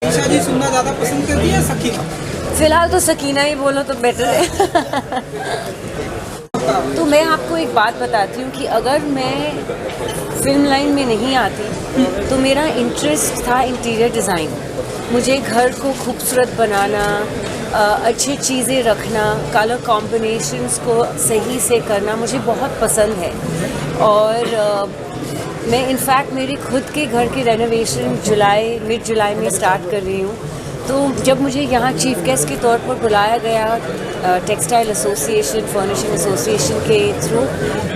ईशा जी सुनना ज़्यादा पसंद करती है सकीना? फिलहाल तो सकीना ही बोलो तो बेटर है। तो मैं आपको एक बात बताती हूँ कि अगर मैं फिल्म लाइन में नहीं आती तो मेरा इंटरेस्ट था इंटीरियर डिज़ाइन। मुझे घर को खूबसूरत बनाना, अच्छी चीज़ें रखना, कलर कॉम्बिनेशंस को सही से करना मुझे बहुत पसंद है। और मैं इनफैक्ट मेरे खुद के घर की रेनोवेशन मिड जुलाई में स्टार्ट कर रही हूँ। तो जब मुझे यहाँ चीफ गेस्ट के तौर पर बुलाया गया टेक्सटाइल एसोसिएशन, फर्निशिंग एसोसिएशन के थ्रू,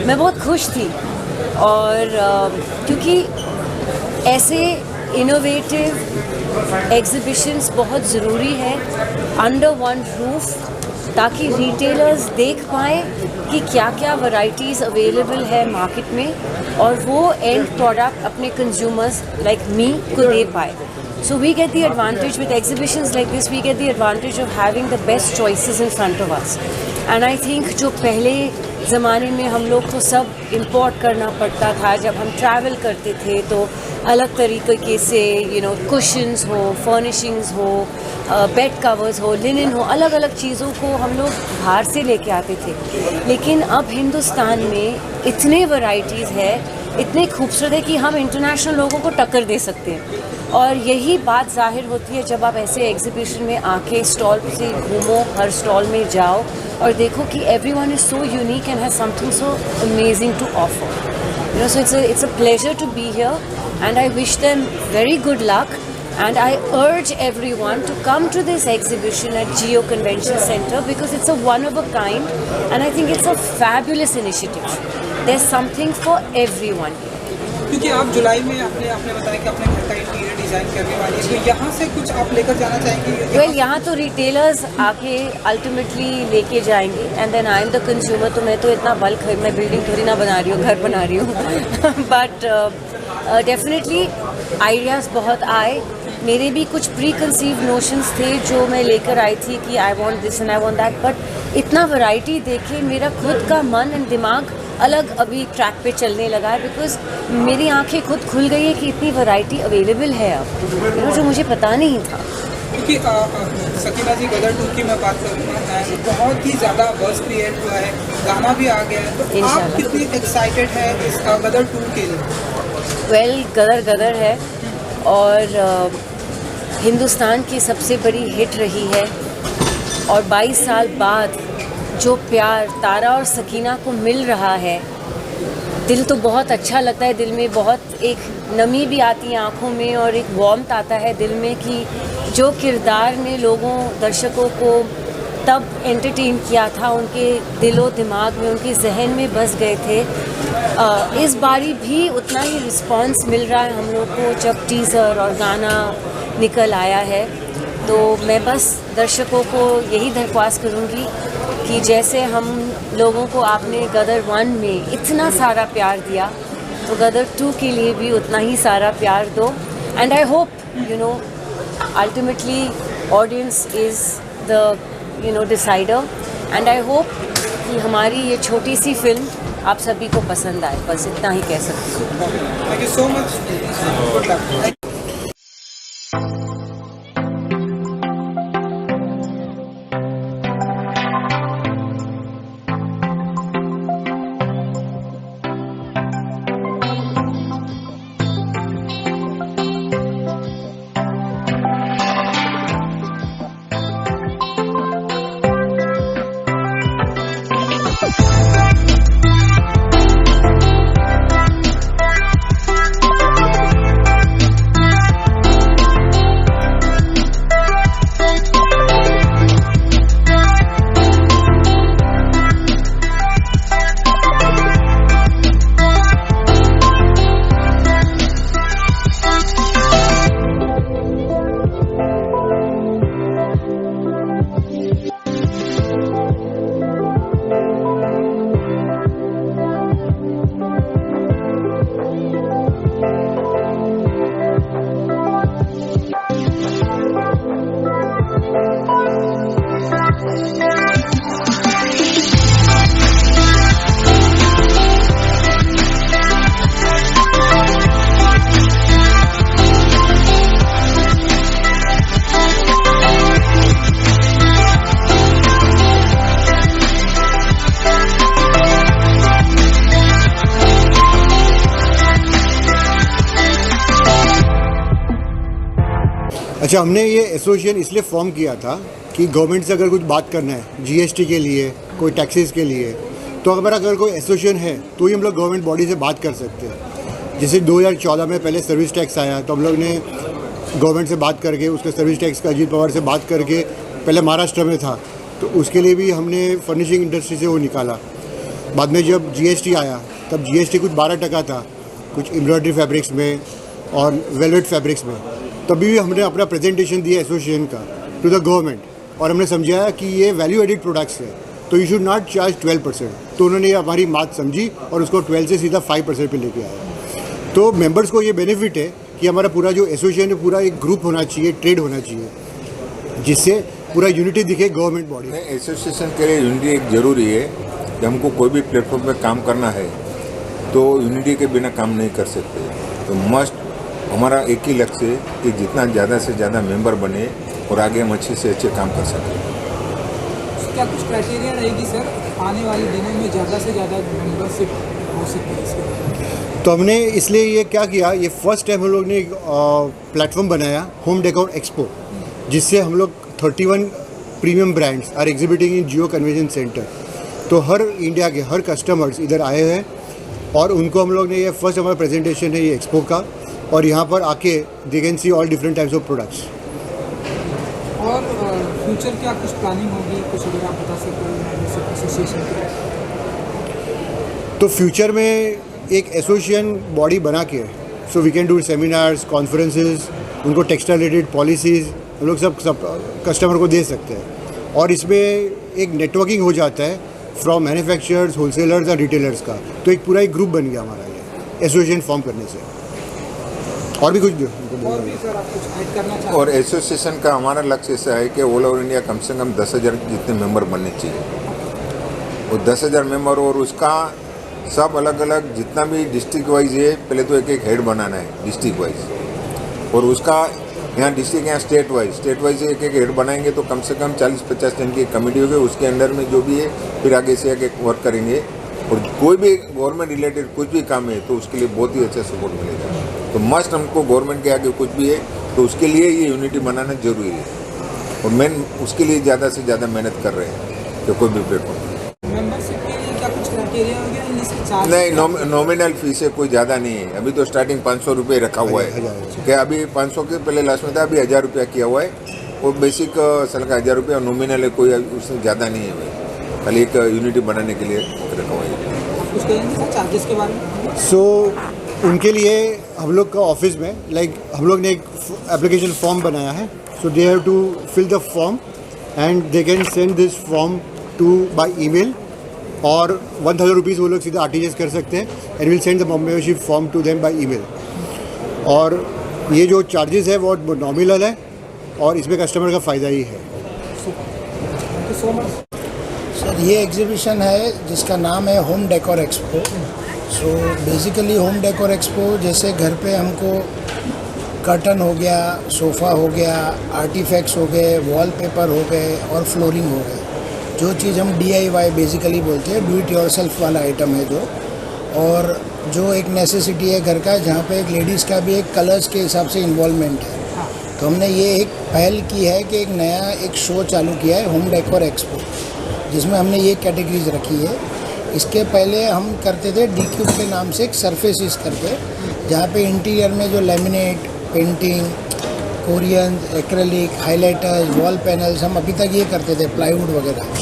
मैं बहुत खुश थी। और क्योंकि ऐसे इनोवेटिव एग्जिबिशंस बहुत ज़रूरी है अंडर वन रूफ, ताकि रिटेलर्स देख पाएँ कि क्या क्या वैरायटीज़ अवेलेबल है मार्केट में और वो एंड प्रोडक्ट अपने कंज्यूमर्स लाइक मी को दे पाए। So we get the advantage with exhibitions like this, we get the advantage of having the best choices in front of us. And I think जो पहले ज़माने में हम लोग को सब इम्पोर्ट करना पड़ता था, जब हम ट्रैवल करते थे तो अलग तरीके से कुशन्स हो, फर्निशिंग्स हो, बेड कवर्स हो, लिनन हो, अलग अलग चीज़ों को हम लोग बाहर से लेके आते थे। लेकिन अब हिंदुस्तान में इतने वैरायटीज़ है, इतने खूबसूरत है कि हम इंटरनेशनल लोगों को टक्कर दे सकते हैं। और यही बात जाहिर होती है जब आप ऐसे एग्जीबिशन में आके स्टॉल से घूमो, हर स्टॉल में जाओ और देखो कि everyone is so unique and has something so amazing to offer. So it's a pleasure to be here and I wish them very good luck and I urge everyone to come to this exhibition at Geo Convention Center because it's a one of a kind and I think it's a fabulous initiative. There's something for everyone. क्योंकि आप जुलाई में आपने बताया कि अपने घर का interior design करने वाली है, तो यहाँ से कुछ आप लेकर जाना चाहेंगे? वेल यहाँ तो रिटेलर्स आके अल्टीमेटली लेके जाएंगे and then I am the consumer. तो मैं तो इतना बल्क है, मैं बिल्डिंग थोड़ी ना बना रही हूँ, घर बना रही हूँ। बट डेफिनेटली आइडियाज़ बहुत आए। मेरे भी कुछ प्री कंसीव नोशंस थे जो मैं लेकर आई थी कि I want this and I want that, but इतना वैरायटी देखे मेरा खुद का मन एंड दिमाग अलग अभी ट्रैक पे चलने लगा है बिकॉज मेरी आंखें खुद खुल गई है कि इतनी वैरायटी अवेलेबल है अब, जो मुझे पता नहीं था। क्योंकि सकीना जी गदर 2 की मैं बात करूँगा, बहुत ही ज़्यादा बज़ क्रिएट हुआ है, गाना भी आ गया है, तो आप कितनी एक्साइटेड है इस गदर 2 के लिए? वेल गदर है और हिंदुस्तान की सबसे बड़ी हिट रही है और 22 साल बाद जो प्यार तारा और सकीना को मिल रहा है, दिल तो बहुत अच्छा लगता है। दिल में बहुत एक नमी भी आती है आँखों में और एक वार्मथ आता है दिल में कि जो किरदार ने लोगों दर्शकों को तब एंटरटेन किया था, उनके दिलो दिमाग में, उनके जहन में बस गए थे। इस बारी भी उतना ही रिस्पांस मिल रहा है हम लोग को जब टीज़र और गाना निकल आया है। तो मैं बस दर्शकों को यही दरख्वास्त करूँगी कि जैसे हम लोगों को आपने गदर 1 में इतना सारा प्यार दिया तो गदर 2 के लिए भी उतना ही सारा प्यार दो। And I hope ultimately audience is the decider and I hope कि हमारी ये छोटी सी फिल्म आप सभी को पसंद आए, बस इतना ही कह सकती हूँ। Thank you so much, good luck. अच्छा, हमने ये एसोसिएशन इसलिए फॉर्म किया था कि गवर्नमेंट से अगर कुछ बात करना है जीएसटी के लिए, कोई टैक्सेस के लिए, तो अगर कोई एसोसिएशन है तो ही हम लोग गवर्नमेंट बॉडी से बात कर सकते हैं। जैसे 2014 में पहले सर्विस टैक्स आया तो हम लोग ने गवर्नमेंट से बात करके उसका सर्विस टैक्स का अजीत पवार से बात करके, पहले महाराष्ट्र में था तो उसके लिए भी हमने फर्निशिंग इंडस्ट्री से वो निकाला। बाद में जब जीएसटी आया तब जीएसटी कुछ 12% था, कुछ एम्ब्रॉयडरी फैब्रिक्स में और वेलवेट फैब्रिक्स में। तभी भी हमने अपना प्रेजेंटेशन दिया एसोसिएशन का टू द गवर्नमेंट और हमने समझाया कि ये वैल्यू एडिड प्रोडक्ट्स है तो यू शुड नॉट चार्ज 12%। तो उन्होंने हमारी बात समझी और उसको 12 से सीधा 5% पे लेके आया। तो मेंबर्स को ये बेनिफिट है कि हमारा पूरा जो एसोसिएशन है पूरा एक ग्रुप होना चाहिए, ट्रेड होना चाहिए, जिससे पूरा यूनिटी दिखे गवर्नमेंट बॉडी में। एसोसिएशन के लिए यूनिटी एक ज़रूरी है कि हमको कोई भी प्लेटफॉर्म पे काम करना है तो यूनिटी के बिना काम नहीं कर सकते। तो मस्ट हमारा एक ही लक्ष्य है कि जितना ज़्यादा से ज़्यादा मेंबर बने और आगे हम अच्छे से अच्छे काम कर सकें। क्या कुछ क्राइटेरिया रहेगी सर, आने वाले दिनों में ज़्यादा से ज़्यादा मेंबरशिप हो सकती है इसके? तो हमने इसलिए ये क्या किया, ये फर्स्ट टाइम हम लोग ने प्लेटफॉर्म बनाया होम डेकोर एक्सपो, जिससे हम लोग 31 premium brands are exhibiting in Jio convention centre. तो हर इंडिया के हर कस्टमर्स इधर आए हैं और उनको हम लोग ने ये फर्स्ट हमारा प्रेजेंटेशन है ये एक्सपो का, और यहाँ पर आके they can see all different types of products. और फ्यूचर क्या कुछ प्लानिंग होगी, कुछ अगर आप बता सकते हैं एसोसिएशन की? तो फ्यूचर में एक एसोसिएशन बॉडी बना के so we can do seminars, conferences, उनको टेक्सटाइल रिलेटेड पॉलिसीज़ हम लोग सब कस्टमर को दे सकते हैं। और इसमें एक नेटवर्किंग हो जाता है फ्रॉम मैन्युफैक्चरर्स, होलसेलर्स और रिटेलर्स का। तो एक पूरा एक ग्रुप बन गया हमारा ये एसोसिएशन फॉर्म करने से। और भी कुछ और भी सर आप कुछ ऐड करना चाहते हैं? और एसोसिएशन का हमारा लक्ष्य ऐसा है कि ऑल ओवर इंडिया कम से कम 10,000 जितने मेंबर बनने चाहिए। और 10,000 मेंबर और उसका सब अलग अलग जितना भी डिस्ट्रिक्ट वाइज है, पहले तो एक हेड बनाना है डिस्ट्रिक्ट वाइज, और उसका यहाँ डिस्ट्रिक्ट यहाँ स्टेट वाइज एक हेड बनाएंगे तो कम से कम 40-50 जन की कमेटी होगी, उसके अंडर में जो भी है फिर आगे से आगे वर्क करेंगे। और कोई भी गवर्नमेंट रिलेटेड कुछ भी काम है तो उसके लिए बहुत ही अच्छा सपोर्ट मिलेगा। तो मस्ट हमको गवर्नमेंट के आगे कुछ भी है तो उसके लिए ये यूनिटी बनाना जरूरी है, और मेन उसके लिए ज़्यादा से ज़्यादा मेहनत कर रहे हैं कि कोई भी प्लेटफॉर्म। मेंबरशिप के लिए क्या कुछ क्राइटेरिया हो गया? नहीं, नॉमिनल फीस है, कोई ज़्यादा नहीं है। अभी तो स्टार्टिंग 500 रुपये रखा हुआ है, क्या अभी 500 के पहले लास्ट में था, अभी 1000 रुपया किया हुआ है। और बेसिक साल का 1000 रुपया, नॉमिनल है, कोई उससे ज़्यादा नहीं है भाई, खाली एक यूनिटी बनाने के लिए रखा हुआ है। कुछ कहेंगे सर चार्जेस के बारे में? सो उनके लिए हम लोग का ऑफिस में हम लोग ने एक एप्लीकेशन फॉर्म बनाया है। So they have to fill the form and they can send this form to by email, और 1000 रुपीज़ वो लोग सीधा आरटीजीएस कर सकते हैं and will send the membership form to them by email. और ये जो चार्जेस है वो नॉमिनल है और इसमें कस्टमर का फ़ायदा ही है। Thank you so much sir. ये एग्जीबिशन है जिसका नाम है home decor expo. So basically home decor expo जैसे घर पे हमको कर्टन हो गया, सोफ़ा हो गया, आर्टिफैक्ट्स हो गए, वॉलपेपर हो गए और फ्लोरिंग हो गए, जो चीज़ हम DIY बेसिकली बोलते हैं, डू इट योरसेल्फ वाला आइटम है जो, और जो एक नेसेसिटी है घर का, जहाँ पे एक लेडीज़ का भी एक कलर्स के हिसाब से इन्वॉल्वमेंट है। तो हमने ये एक पहल की है कि एक नया एक शो चालू किया है होम डेकोर एक्सपो, जिसमें हमने ये कैटेगरीज रखी है। इसके पहले हम करते थे DCube के नाम से एक सरफेसिस करके, जहाँ पे इंटीरियर में जो laminate, painting, Korean, acrylic, highlighters, wall panels, हम अभी तक ये करते थे, प्लाईवुड वगैरह।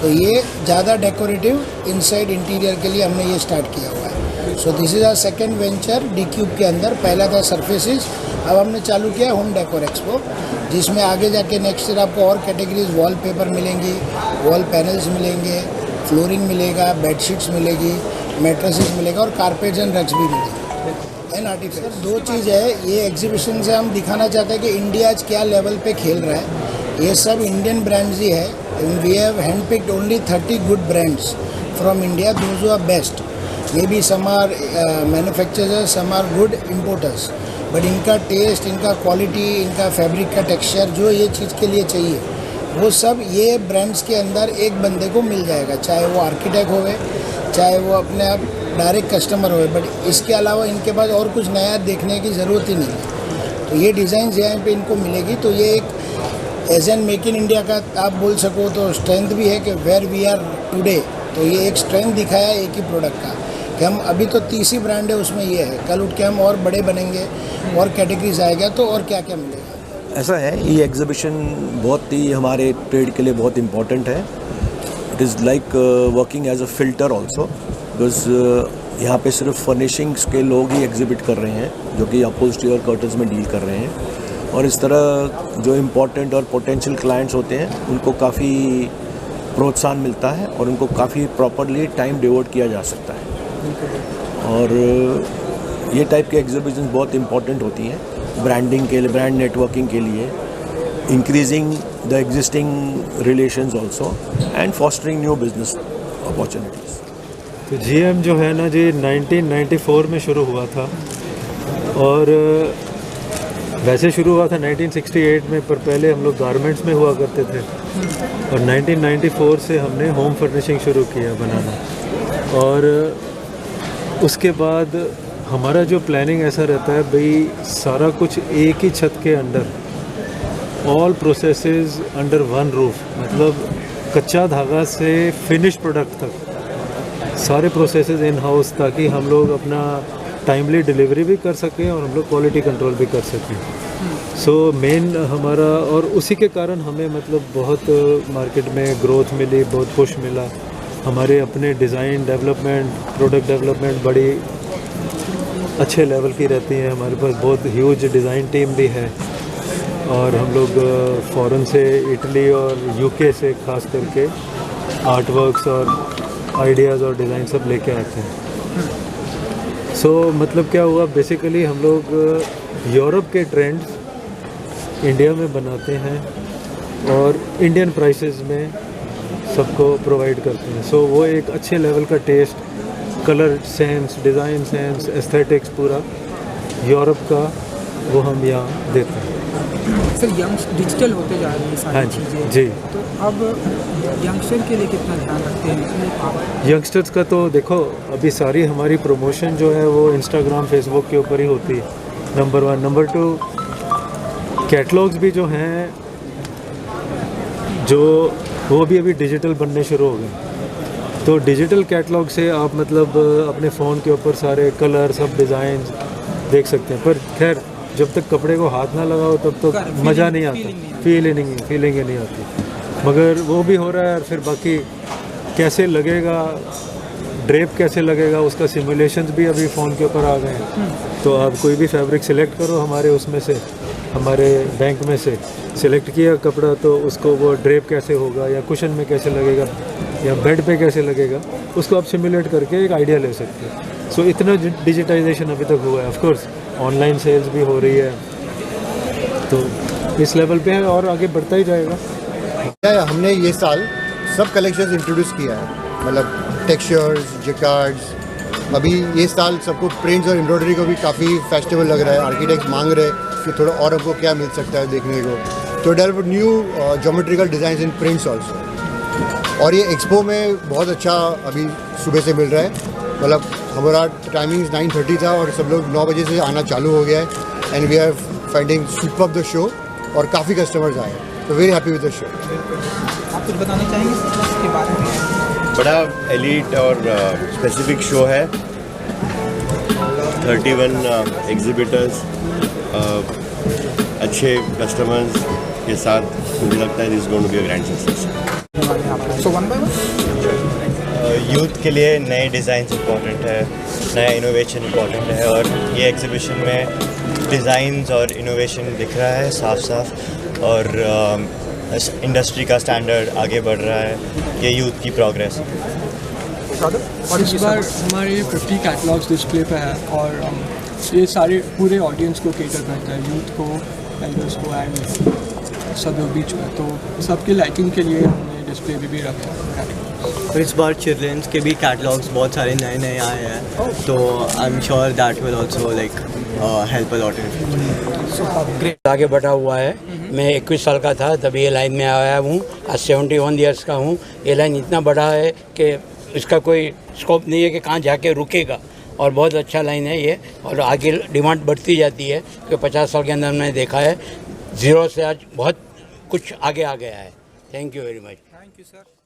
तो ये ज़्यादा डेकोरेटिव इनसाइड इंटीरियर के लिए हमने ये स्टार्ट किया हुआ है। So this is our second venture DCube के अंदर। पहला था सरफेसिस, अब हमने चालू किया होम डेकोर एक्सपो, जिसमें आगे जाके नेक्स्ट ईयर आपको और कैटेगरीज, वॉल पेपर मिलेंगी, वॉल पैनल्स मिलेंगे, फ्लोरिंग मिलेगा, बेडशीट्स मिलेगी, मैट्रेसेस मिलेगा और कारपेट्स एंड रग्स भी मिलेंगे एंड आर्टिफैक्ट्स। दो चीज़ है, ये एग्जीबिशन से हम दिखाना चाहते हैं कि इंडिया आज क्या लेवल पे खेल रहा है। ये सब इंडियन ब्रांड्स ही है। We have hand picked only 30 good brands from India, those are best. May be some are manufacturers, some are good importers, but इनका टेस्ट, इनका क्वालिटी, इनका फैब्रिक का टेक्सचर जो ये चीज़ के लिए चाहिए, वो सब ये ब्रांड्स के अंदर एक बंदे को मिल जाएगा, चाहे वो आर्किटेक्ट होवे, चाहे वो अपने आप डायरेक्ट कस्टमर होवे। बट इसके अलावा इनके पास और कुछ नया देखने की ज़रूरत ही नहीं है। तो ये डिज़ाइन यहाँ पे इनको मिलेगी, तो ये एक as an make in India का आप बोल सको तो स्ट्रेंथ भी है कि वेयर वी आर टुडे, तो ये एक स्ट्रेंथ दिखाया एक ही प्रोडक्ट का कि हम अभी तो 30 ही ब्रांड है, उसमें ये है, कल उठ के हम और बड़े बनेंगे और कैटेगरीज आएगा तो और क्या क्या मिलेगा। ऐसा है, ये एग्जीबिशन बहुत ही हमारे ट्रेड के लिए बहुत इम्पोर्टेंट है। It is like working as a filter also, because यहाँ पे सिर्फ फर्निशिंग्स के लोग ही एग्जिबिट कर रहे हैं जो कि अपहोल्स्ट्री और कर्टन्स में डील कर रहे हैं, और इस तरह जो इम्पोर्टेंट और पोटेंशियल क्लाइंट्स होते हैं उनको काफ़ी प्रोत्साहन मिलता है और उनको काफ़ी प्रॉपरली टाइम डिवोट किया जा सकता है। और ये टाइप के एग्जीबिशन बहुत इम्पोर्टेंट होती हैं ब्रांडिंग के लिए, ब्रांड नेटवर्किंग के लिए, increasing the existing relations also and fostering new business opportunities. तो GM जो है ना जी 1994 में शुरू हुआ था, और वैसे शुरू हुआ था 1968 में, पर पहले हम लोग गारमेंट्स में हुआ करते थे, और 1994 से हमने होम फर्निशिंग शुरू किया बनाना। और उसके बाद हमारा जो प्लानिंग ऐसा रहता है भाई सारा कुछ एक ही छत के under, all processes under one roof, मतलब कच्चा धागा से फिनिश प्रोडक्ट तक सारे प्रोसेसेस इन हाउस, ताकि हम लोग अपना टाइमली डिलीवरी भी कर सकें और हम लोग क्वालिटी कंट्रोल भी कर सकें। सो मेन हमारा, और उसी के कारण हमें मतलब बहुत मार्केट में ग्रोथ मिली, बहुत पुश मिला। हमारे अपने डिज़ाइन डेवलपमेंट, प्रोडक्ट डेवलपमेंट बड़ी अच्छे लेवल की रहती है। हमारे पास बहुत ह्यूज डिज़ाइन टीम भी है, और हम लोग फ़ॉरेन से, इटली और UK से खास करके आर्ट वर्क्स और आइडियाज़ और डिज़ाइन सब लेके आते हैं। सो मतलब क्या हुआ, बेसिकली हम लोग यूरोप के ट्रेंड्स इंडिया में बनाते हैं और इंडियन प्राइसेस में सबको प्रोवाइड करते हैं। सो वो एक अच्छे लेवल का taste, colour sense, design sense, aesthetics पूरा यूरोप का वो हम यहाँ देते हैं। सर डिजिटल होते जा रही है सारी हाँ चीज़ें जी। तो अब यंगस्टर के लिए कितना ध्यान रखते हैं? यंगस्टर्स का तो देखो अभी सारी हमारी प्रमोशन जो है वो इंस्टाग्राम, फेसबुक के ऊपर ही होती है, नंबर 1। नंबर 2, कैटलॉग्स भी जो हैं जो वो भी अभी डिजिटल बनने शुरू हो गए। तो डिजिटल कैटलॉग से आप मतलब अपने फ़ोन के ऊपर सारे कलर, सब डिज़ाइन देख सकते हैं। पर खैर जब तक कपड़े को हाथ ना लगाओ तब तो मज़ा नहीं आता, फीलिंग ही नहीं आती। मगर वो भी हो रहा है, और फिर बाकी कैसे लगेगा, ड्रेप कैसे लगेगा, उसका सिमुलेशंस भी अभी फ़ोन के ऊपर आ गए हैं। तो आप कोई भी फैब्रिक सिलेक्ट करो हमारे उसमें से, हमारे बैंक में से सिलेक्ट किया कपड़ा, तो उसको वो ड्रेप कैसे होगा या कुशन में कैसे लगेगा या बेड पे कैसे लगेगा, उसको आप सिमुलेट करके एक आइडिया ले सकते हैं। सो इतना डिजिटाइजेशन अभी तक हुआ है। ऑफ कोर्स ऑनलाइन सेल्स भी हो रही है, तो इस लेवल पे है और आगे बढ़ता ही जाएगा। हमने ये साल सब कलेक्शंस इंट्रोड्यूस किया है, मतलब टेक्सचर्स, जिकार्ड्स। अभी ये साल सबको प्रिंट्स और एम्ब्रॉयडरी को भी काफ़ी फेस्टिवल लग रहा है। आर्किटेक्ट्स मांग रहे हैं कि थोड़ा और हमको क्या मिल सकता है देखने को, तो develop new geometrical design in prints also. और ये एक्सपो में बहुत अच्छा अभी सुबह से मिल रहा है, मतलब हमारा टाइमिंग 9:30 था और सब लोग 9 बजे से आना चालू हो गया है। And we are finding super the show, और काफ़ी कस्टमर्स आए, तो very happy with the show. आप कुछ बताना चाहेंगे इसके बारे में? बड़ा एलीट और स्पेसिफिक शो है, 31 एग्जिबिटर्स, अच्छे कस्टमर्स के साथ, मुझे लगता है this going to be a grand success. So one by one youth के लिए नए डिज़ाइन इंपॉर्टेंट है, नया इनोवेशन इंपॉर्टेंट है, और ये एग्जीबिशन में डिज़ाइंस और इनोवेशन दिख रहा है साफ साफ, और इंडस्ट्री का स्टैंडर्ड आगे बढ़ रहा है, ये यूथ की प्रोग्रेस है। और इस बार हमारे 50 कैटलॉग्स डिस्प्ले पे है, और ये सारे पूरे ऑडियंस को केटर करता है, यूथ को, एल्डर्स को एंड सब लोग बीच में, तो सबके लाइकिंग के लिए हमने डिस्प्ले भी रखा है। तो इस बार चिल्ड्रंस के भी कैटलॉग्स बहुत सारे नए नए आए हैं, तो I am sure that will also like help a lot in. आगे बढ़ा हुआ है। मैं 21 साल का था तब ये लाइन में आया हूँ, आज 71 ईयर्स का हूँ। ये लाइन इतना बड़ा है कि इसका कोई स्कोप नहीं है कि कहाँ जाके रुकेगा। और बहुत अच्छा लाइन है ये, और आगे डिमांड बढ़ती जाती है कि 50 साल के अंदर मैंने देखा है 0 से आज बहुत कुछ आगे आ गया है। Thank you very much. Thank you sir.